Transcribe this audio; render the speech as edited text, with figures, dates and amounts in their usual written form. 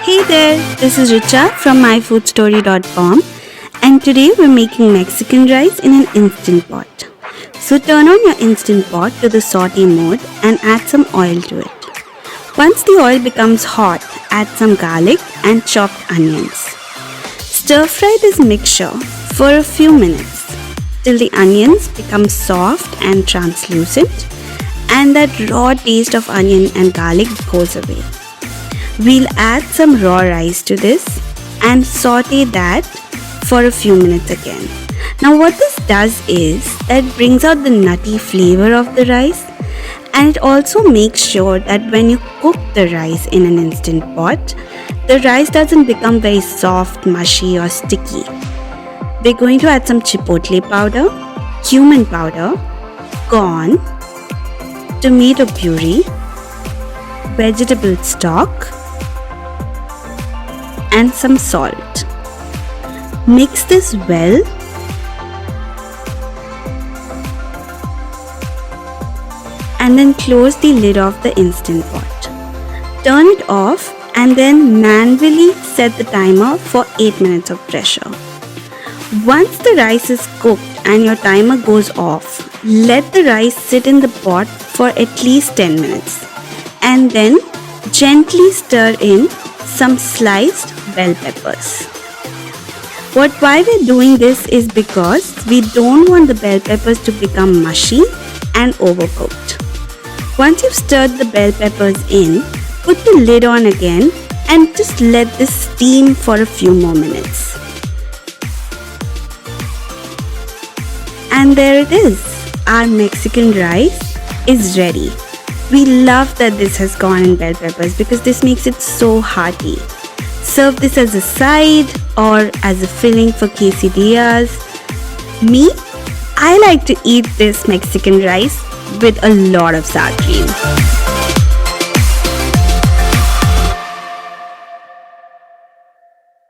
Hey there, this is Richa from myfoodstory.com and today we're making Mexican rice in an instant pot. So turn on your instant pot to the saute mode and add some oil to it. Once the oil becomes hot, add some garlic and chopped onions. Stir fry this mixture for a few minutes till the onions become soft and translucent and that raw taste of onion and garlic goes away. We'll add some raw rice to this and saute that for a few minutes again. Now what this does is that brings out the nutty flavor of the rice, and it also makes sure that when you cook the rice in an instant pot, the rice doesn't become very soft, mushy or sticky. We're going to add some chipotle powder, cumin powder, corn, tomato puree, vegetable stock, and some salt. Mix this well and then close the lid of the instant pot. Turn it off and then manually set the timer for 8 minutes of pressure. Once the rice is cooked and your timer goes off, let the rice sit in the pot for at least 10 minutes and then gently stir in some sliced bell peppers. Why we're doing this is because we don't want the bell peppers to become mushy and overcooked. Once you've stirred the bell peppers in, put the lid on again and just let this steam for a few more minutes. And there it is. Our Mexican rice is ready. We love that this has corn and bell peppers because this makes it so hearty. Serve this as a side or as a filling for quesadillas. Me, I like to eat this Mexican rice with a lot of sour cream.